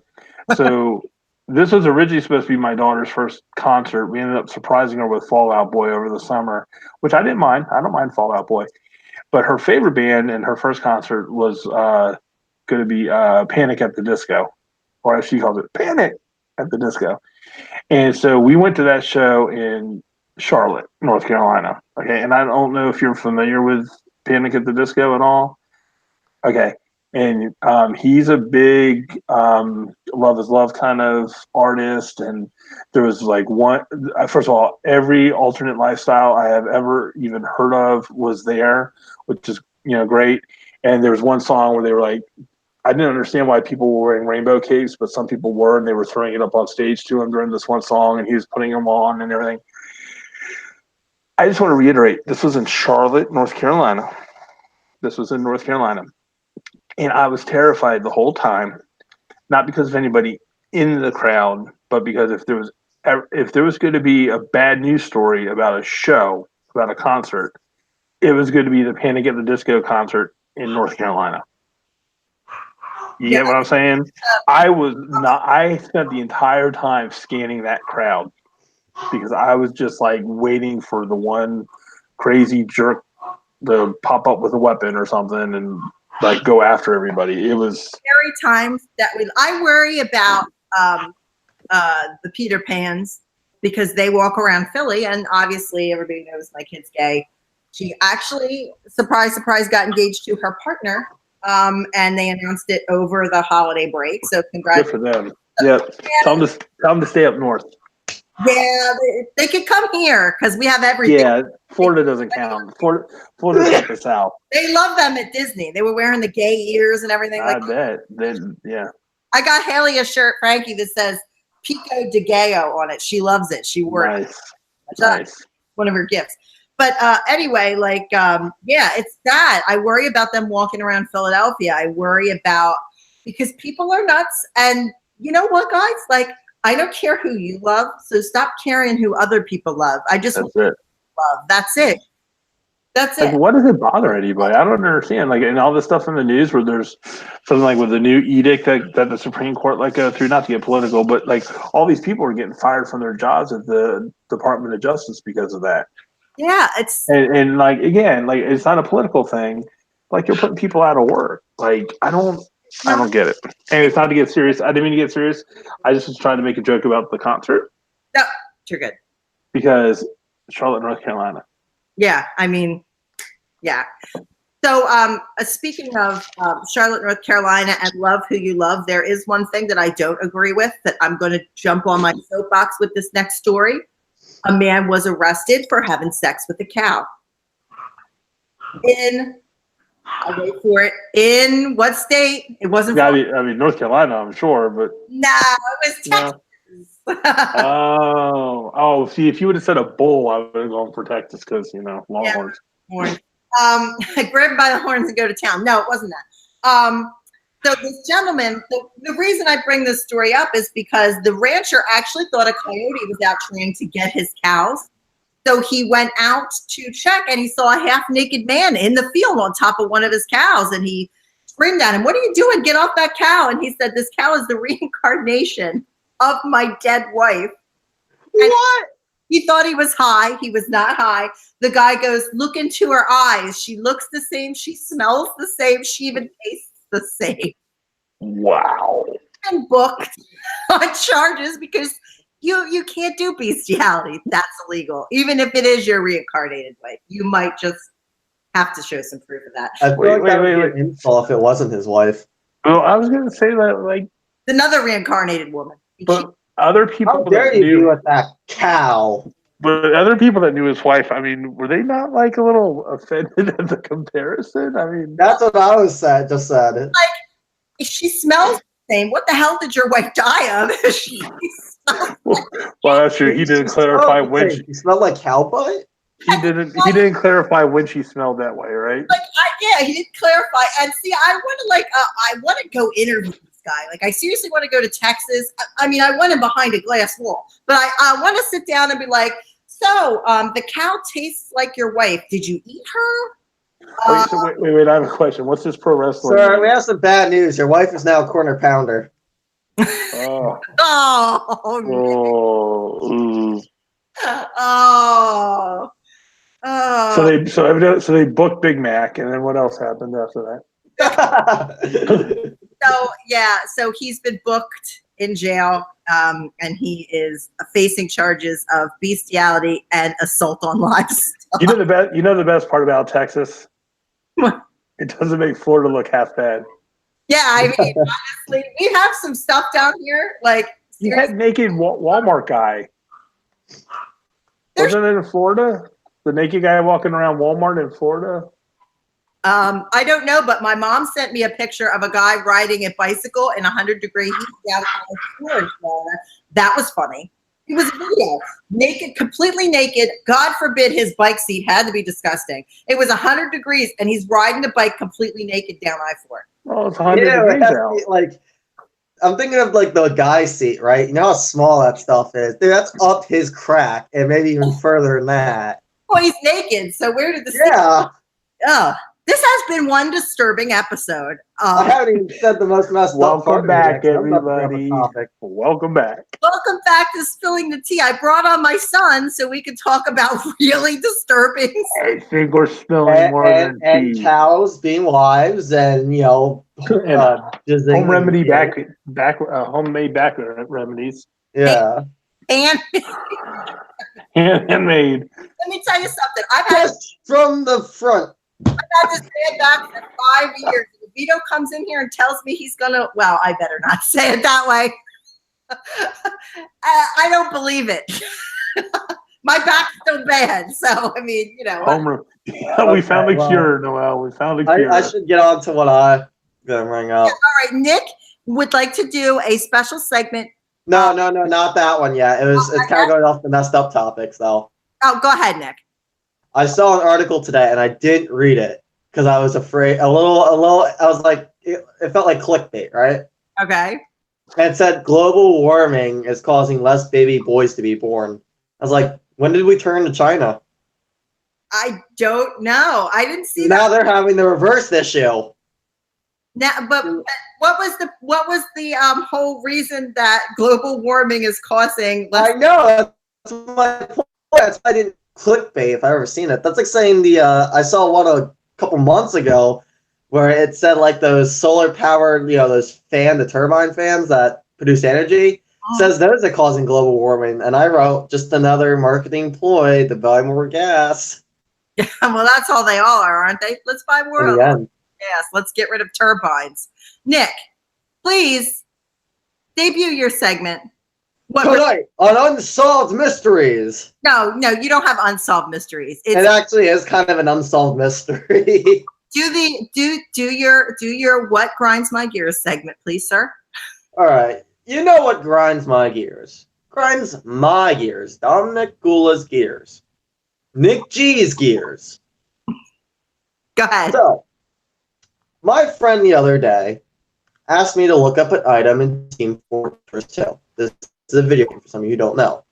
So this was originally supposed to be my daughter's first concert. We ended up surprising her with Fall Out Boy over the summer, which I didn't mind. I don't mind Fall Out Boy, but her favorite band and her first concert was going to be Panic at the Disco, or as she calls it, Panic at the Disco. And so we went to that show in Charlotte, North Carolina. Okay, and I don't know if you're familiar with Panic at the Disco at all. Okay, and he's a big Love is Love kind of artist. And there was like one, first of all, every alternate lifestyle I have ever even heard of was there, which is, great. And there was one song where they were like, I didn't understand why people were wearing rainbow capes, but some people were, and they were throwing it up on stage to him during this one song, and he was putting them on and everything. I just want to reiterate, this was in Charlotte, North Carolina. This was in North Carolina. And I was terrified the whole time, not because of anybody in the crowd, but because if there was going to be a bad news story about a show, about a concert, it was going to be the Panic at the Disco concert in North Carolina. You get what I'm saying? I spent the entire time scanning that crowd because I was just like waiting for the one crazy jerk to pop up with a weapon or something and like go after everybody. It was scary times that I worry about the Peter Pans because they walk around Philly, and obviously everybody knows my kid's gay. She actually, surprise, surprise, got engaged to her partner, and they announced it over the holiday break. So congrats. Good for them. Yeah, tell them to stay up north. Yeah, they could come here because we have everything. Yeah, Florida doesn't count. Florida's like the South. They love them at Disney. They were wearing the gay ears and everything. I bet. Yeah. I got Haley a shirt, Frankie, that says Pico de Gallo on it. She loves it. She wore it. Nice. One of her gifts. But anyway, it's sad. I worry about them walking around Philadelphia. I worry about because people are nuts. And you know what, guys? Like, I don't care who you love, so stop caring who other people love. That's it. Love. That's it. That's it. Like, what does it bother anybody? I don't understand. Like, and all this stuff in the news where there's something like with the new edict that the Supreme Court let go through, not to get political, but like all these people are getting fired from their jobs at the Department of Justice because of that. Yeah, it's and like again, like it's not a political thing. Like you're putting people out of work. Like I don't get it. And it's not to get serious. I didn't mean to get serious. I just was trying to make a joke about the concert. No, you're good. Because Charlotte, North Carolina. Yeah, I mean, yeah. So speaking of Charlotte, North Carolina and love who you love, there is one thing that I don't agree with that I'm going to jump on my soapbox with this next story. A man was arrested for having sex with a cow. I'll wait for it. In what state? It wasn't. I mean, North Carolina, I'm sure, but no, it was Texas. Oh! See, if you would have said a bull, I would have gone for Texas because Longhorns. Yeah, grab him by the horns and go to town. No, it wasn't that. So this gentleman, the reason I bring this story up is because the rancher actually thought a coyote was out trying to get his cows. So he went out to check and he saw a half-naked man in the field on top of one of his cows. And he screamed at him, "What are you doing? Get off that cow." And he said, "This cow is the reincarnation of my dead wife." What? He thought he was high. He was not high. The guy goes, "Look into her eyes. She looks the same. She smells the same. She even tastes the same." Wow. And booked on charges because you can't do bestiality. That's illegal. Even if it is your reincarnated wife, you might just have to show some proof of that. I feel like that would be an insult if it wasn't his wife. Well, I was going to say that, like, another reincarnated woman. But other people How dare you be with that cow? But other people that knew his wife, I mean, were they not like a little offended at the comparison? I mean, that's what I was said. Just said it. Like, if she smells the same, what the hell did your wife die of? She well, that's true. He didn't clarify when she smelled like cow butt. He didn't clarify when she smelled that way, right? Like, he didn't clarify. And see, I want to go interview this guy. Like, I seriously want to go to Texas. I mean, I want him behind a glass wall, but I want to sit down and be like, so the cow tastes like your wife. Did you eat her? Wait, I have a question. What's this pro wrestling? Sir, we have some bad news. Your wife is now a corner pounder. Oh. Oh. Oh. Oh. So they booked Big Mac, and then what else happened after that? So he's been booked in jail, and he is facing charges of bestiality and assault on livestock. You know the best part about Texas? It doesn't make Florida look half bad. Yeah, I mean, honestly, we have some stuff down here. Like, you had naked Walmart guy. Wasn't it in Florida? The naked guy walking around Walmart in Florida? I don't know, but my mom sent me a picture of a guy riding a bicycle in 100-degree heat down in Florida. That was funny. It was a video. Naked, completely naked. God forbid his bike seat had to be disgusting. It was 100 degrees, and he's riding the bike completely naked down I-4. Oh, it's 100 degrees out. Like, I'm thinking of like the guy seat, right? You know how small that stuff is? Dude, that's up his crack, and maybe even further than that. Well, he's naked, so where did the Yeah. Oh, this has been one disturbing episode. I haven't even said the most messed up part. Welcome back, I'm not gonna everybody. have a topic. Welcome back. Welcome back to Spilling the Tea. I brought on my son so we could talk about really disturbing. I think we're spilling more than and tea. cows being wives, and just Home remedy homemade back remedies. Yeah. And Handmade. let me tell you something. I've had Just from the front. this man back for 5 years. If Vito comes in here and tells me he's gonna, well, I better not say it that way. I don't believe it. My back's still bad, so I mean, We found the cure, Noel. We found the cure. I should get on to what I'm gonna bring up. All right, Nick would like to do a special segment. No, not that one yet. It's kind of going off the messed up topics though. Oh, go ahead, Nick. I saw an article today and I didn't read it because I was afraid. I was like, it felt like clickbait, right? Okay. And it said global warming is causing less baby boys to be born. I was like, when did we turn to China? I don't know. I didn't see Now that. they're having to reverse the issue. Now, but what was the whole reason that global warming is causing less? I know. That's my point. That's why I didn't clickbait if I ever seen it. That's like saying I saw one a couple months ago where it said like those solar powered, those the turbine fans that produce energy. Says those are causing global warming. And I wrote just another marketing ploy to buy more gas. Well, that's all they all are, aren't they? Let's buy more of them. Yes, let's get rid of turbines. Nick, please debut your segment. Tonight on Unsolved Mysteries. No, you don't have unsolved mysteries. It actually is kind of an unsolved mystery. Do your what grinds my gears segment, please, sir. All right. You know what grinds my gears? Grinds my gears. Dominic Gula's gears. Nick G's gears. Go ahead. So, my friend the other day asked me to look up an item in Team Fortress 2. This is a video game for some of you who don't know.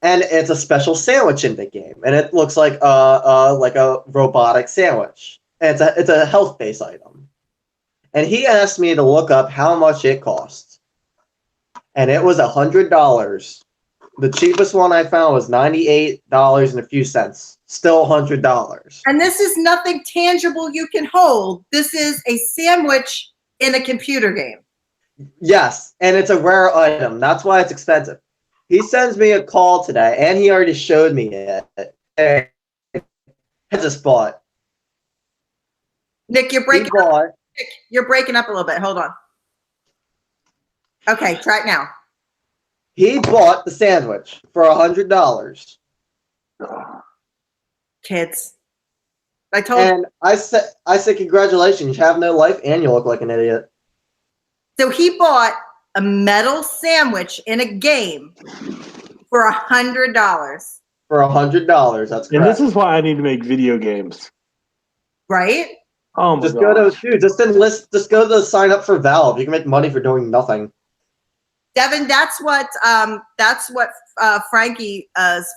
And it's a special sandwich in the game. And it looks like a robotic sandwich. And it's a health-based item. And he asked me to look up how much it costs. And it was $100. The cheapest one I found was $98 and a few cents. Still $100. And this is nothing tangible you can hold. This is a sandwich in a computer game. Yes, and it's a rare item. That's why it's expensive. He sends me a call today, and he already showed me it. I just bought. Nick, you're breaking up. Nick, you're breaking up a little bit. Hold on. Okay, try it now. He bought the sandwich for $100. Kids. I told you. And I said, congratulations, you have no life, and you look like an idiot. So he bought a metal sandwich in a game for $100. For $100, that's correct. And this is why I need to make video games. Right? Oh my Just god. go to Just go to the sign up for Valve. You can make money for doing nothing. Devin, that's what Frankie's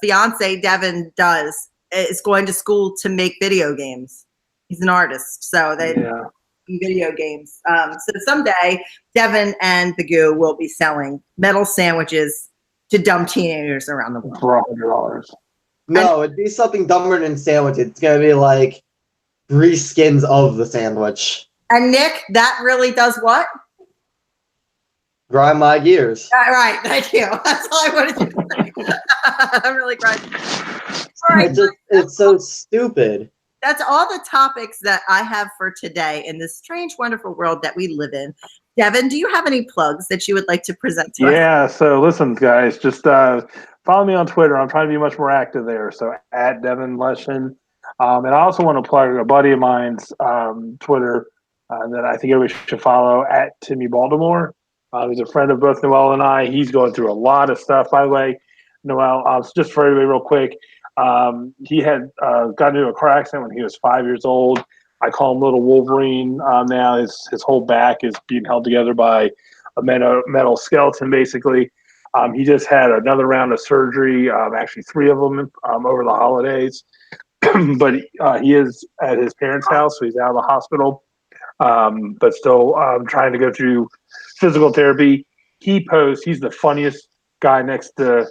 fiance Devin does. Is going to school to make video games. He's an artist, so they Yeah. do video games. So someday, Devin and the Goo will be selling metal sandwiches to dumb teenagers around the world. For $100. No, it'd be something dumber than sandwich. It's gonna be like 3 skins of the sandwich. And Nick, that really does what? Grind my gears. Right, thank you. That's all I wanted to say. I'm really grinding. All right, It's so stupid. that's all the topics that I have for today in this strange, wonderful world that we live in. Devin, do you have any plugs that you would like to present to us? Yeah, so listen, guys, just follow me on Twitter. I'm trying to be much more active there. So at Devin Leshin. And I also want to plug a buddy of mine's Twitter that I think everybody should follow at Timmy Baltimore. He's a friend of both Noel and I. He's going through a lot of stuff. By the way, Noel, just for everybody real quick, he had got into a car accident when he was 5 years old. I call him Little Wolverine now. His whole back is being held together by a metal skeleton, basically. He just had another round of surgery, actually 3 of them over the holidays. But he is at his parents' house, so he's out of the hospital, but still trying to go through physical therapy. He posts, he's the funniest guy next to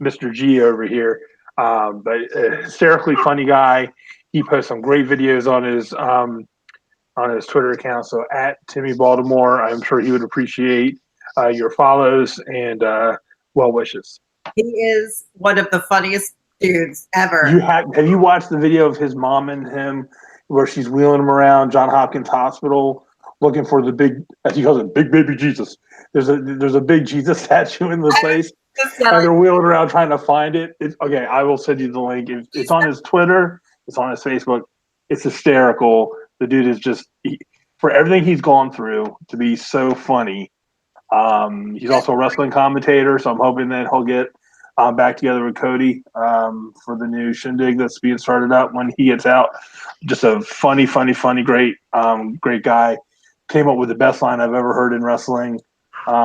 Mr. G over here, but a hysterically funny guy. He posts some great videos on his Twitter account. So at Timmy Baltimore, I'm sure he would appreciate your follows and well wishes. He is one of the funniest dudes ever. Have you watched the video of his mom and him where she's wheeling him around Johns Hopkins Hospital looking for the big, as he calls it, big baby Jesus? There's a big Jesus statue in the place, and they're wheeling around trying to find it. Okay, I will send you the link. It's on his Twitter. It's on his Facebook. It's hysterical. The dude is just for everything he's gone through to be so funny. He's also a wrestling commentator, so I'm hoping that he'll get back together with Cody for the new shindig that's being started up when he gets out. Just a funny, great guy. Came up with the best line I've ever heard in wrestling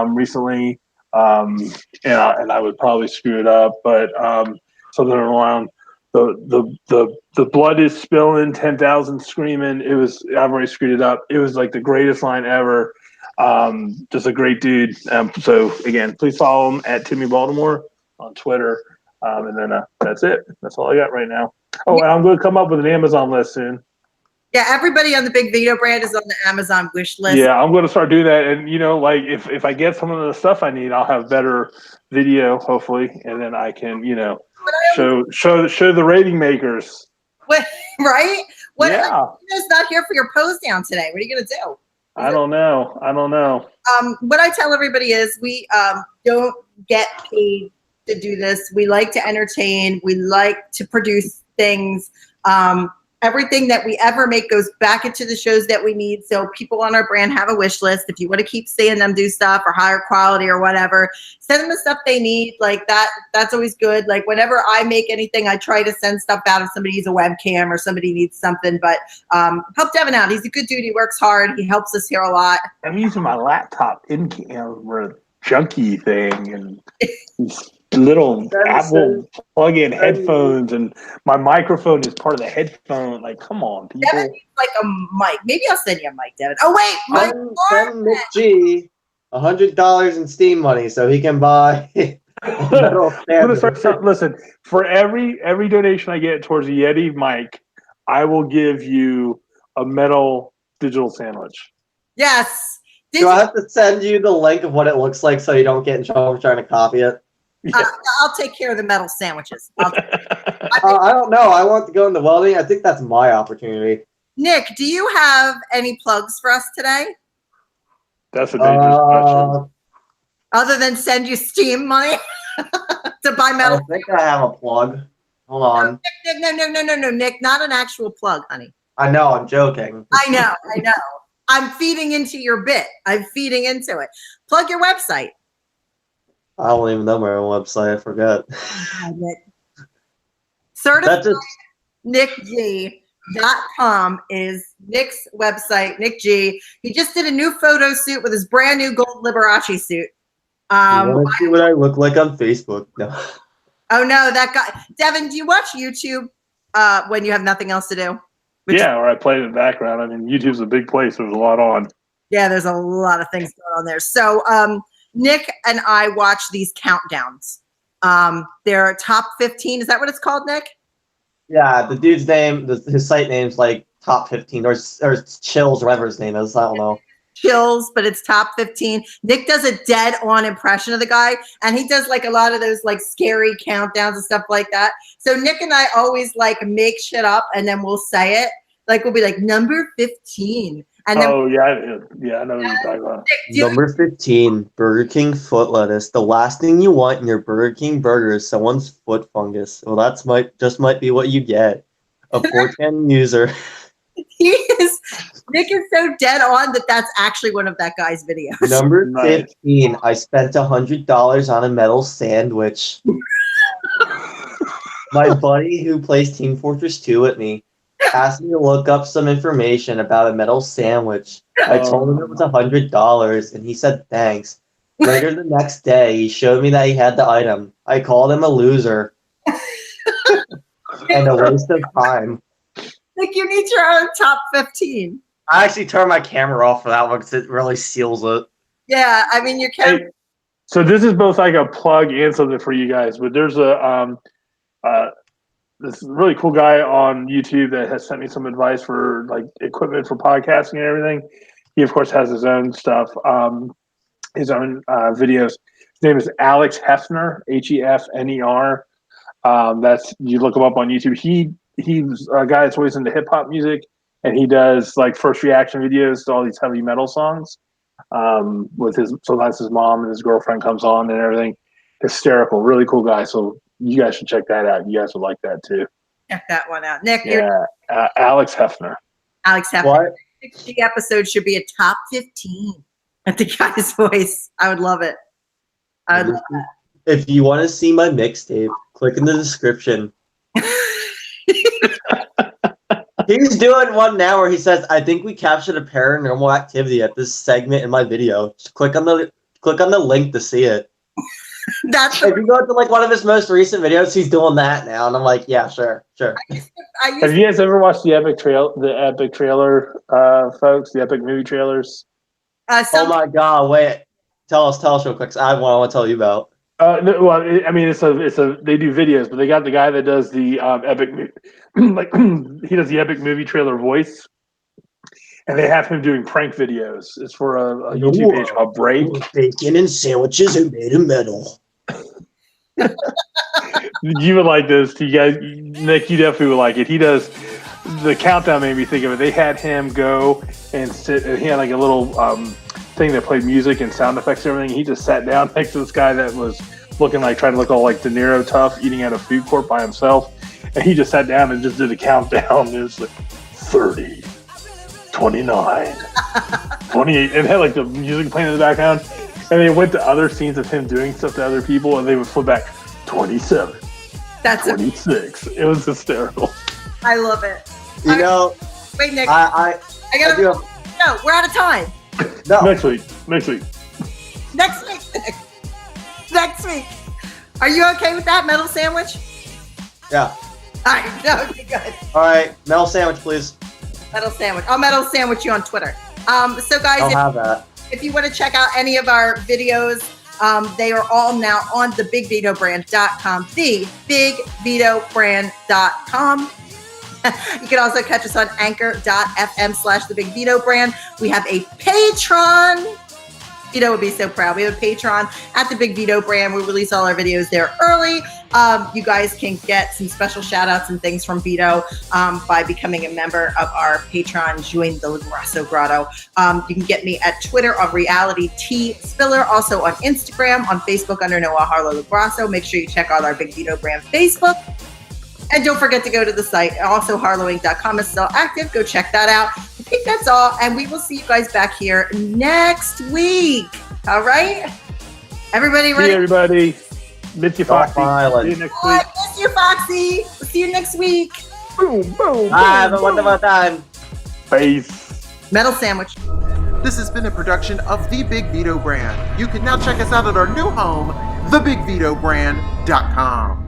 recently, and I would probably screw it up, but something around the blood is spilling, 10,000 screaming. I've already screwed it up. It was like the greatest line ever. Just a great dude. So again, please follow him at Timmy Baltimore on Twitter. And then that's it. That's all I got right now. Oh, and I'm going to come up with an Amazon list soon. Yeah, everybody on the Big Vito brand is on the Amazon wish list. Yeah, I'm going to start doing that. And, like if I get some of the stuff I need, I'll have better video, hopefully. And then I can, show the rating makers. Right? Yeah. Vito's not here for your pose down today. What are you going to do? I don't know. What I tell everybody is we don't get paid to do this. We like to entertain. We like to produce things. Everything that we ever make goes back into the shows that we need. So people on our brand have a wish list. If you want to keep seeing them do stuff or higher quality or whatever, send them the stuff they need. Like that. That's always good. Like whenever I make anything, I try to send stuff out if somebody needs a webcam or somebody needs something. But help Devin out. He's a good dude. He works hard. He helps us here a lot. I'm using my laptop in camera junky thing and these little Apple plug-in headphones, and my microphone is part of the headphone. Like, come on, people. Devin needs like a mic. Maybe I'll send you a mic, Devin. Oh wait, Send Nick G $100 in Steam money so he can buy. Listen, for every donation I get towards a Yeti mic, I will give you a metal digital sandwich. Yes. Do I have to send you the link of what it looks like so you don't get in trouble for trying to copy it? Yeah. I'll take care of the metal sandwiches. I don't know. I want to go into welding. I think that's my opportunity. Nick, do you have any plugs for us today? That's a dangerous question. Other than send you Steam money to buy metal? I think I have a plug. Hold on. No, Nick, not an actual plug, honey. I know. I'm joking. I know. I'm feeding into your bit. I'm feeding into it. Plug your website. I don't even know my own website. I forgot. Nick. Certified Nick G. RealiT.com is Nick's website, Nick G. He just did a new photo shoot with his brand new gold Liberace suit. You want to see what I look like on Facebook? No. Oh no, that guy. Devin, do you watch YouTube when you have nothing else to do? Yeah, or I play it in the background. I mean, YouTube's a big place. There's a lot on. Yeah, there's a lot of things going on there. So Nick and I watch these countdowns. They're top 15. Is that what it's called, Nick? Yeah, the dude's name, his site name's like top 15 or Chills, whatever his name is. I don't know. Chills, but it's top 15. Nick does a dead on impression of the guy, and he does like a lot of those like scary countdowns and stuff like that. So Nick and I always like make shit up and then we'll say it. Like we'll be like number 15. And then I know what you're talking about. Number 15, Burger King foot lettuce. The last thing you want in your Burger King burger is someone's foot fungus. Well, that's might be what you get. A 4chan user. Nick is so dead on that's actually one of that guy's videos. Number 15, I spent $100 on a metal sandwich. My buddy who plays Team Fortress 2 with me asked me to look up some information about a metal sandwich. I told him it was $100, and he said thanks. Later the next day, he showed me that he had the item. I called him a loser and a waste of time. Nick, you need your own top 15. I actually turned my camera off for that one because it really seals it. Yeah, I mean, you can. Hey, so this is both like a plug and something for you guys, but there's this really cool guy on YouTube that has sent me some advice for like equipment for podcasting and everything. He of course has his own stuff, his own videos. His name is Alex Hefner, Hefner. That's, you look him up on YouTube. He's a guy that's always into hip hop music, and he does like first reaction videos to all these heavy metal songs. Sometimes his mom and his girlfriend comes on and everything. Hysterical, really cool guy. So you guys should check that out. You guys would like that too. Check that one out. Nick, Alex Hefner. Alex Hefner. What? The episode should be a top 15 at the guy's voice. I would love it. I would love that. If you want to see my mixtape, click in the description. He's doing one now where he says, "I think we captured a paranormal activity at this segment in my video." Just click on the link to see it. That's if you go to like one of his most recent videos, he's doing that now, and I'm like, yeah, sure. Have you guys ever watched the epic trailer, folks? The epic movie trailers? Oh my god! Wait, tell us real quick. I want to tell you about. No, well, it's they do videos, but they got the guy that does the epic, like he does the epic movie trailer voice, and they have him doing prank videos. It's for a YouTube page called Break. Bacon and sandwiches are made of metal. You would like this, you guys. Nick, you definitely would like it. He does the countdown. Made me think of it. They had him go and sit, and he had like a little thing that played music and sound effects and everything. He just sat down next to this guy that was trying to look all like De Niro tough, eating at a food court by himself, and he just sat down and just did a countdown. It was like 30, 29, 28, and had like the music playing in the background. And they went to other scenes of him doing stuff to other people, and they would flip back 27, That's 26. It was hysterical. I love it. You know, wait, Nick. I gotta do no, we're out of time. No. Next week. Next week, Nick. Next week. Are you okay with that metal sandwich? Yeah. All right. Okay, good. All right, metal sandwich, please. Metal sandwich. I'll metal sandwich you on Twitter. So guys, I'll have that. if you want to check out any of our videos, they are all now on thebigbitobrand.com, thebigbitobrand.com. You can also catch us on anchor.fm/thebigbitobrand. We have a Patreon. Vito would be so proud. We have a Patreon at the Big Vito Brand. We release all our videos there early. You guys can get some special shout outs and things from Vito by becoming a member of our Patreon. Join the Grasso Grotto. You can get me at Twitter on RealiT Spiller, also on Instagram, on Facebook under Noah Harlow Grasso. Make sure you check out our Big Vito Brand Facebook. And don't forget to go to the site. Also, harlowing.com is still active. Go check that out. I think that's all. And we will see you guys back here next week. All right? Everybody ready? See everybody. Miss you, Foxy. Island. See you next week. Miss you, Foxy. We'll see you next week. Boom, boom. Have a wonderful time. Face. Metal sandwich. This has been a production of The Big Vito Brand. You can now check us out at our new home, theBigVitoBrand.com.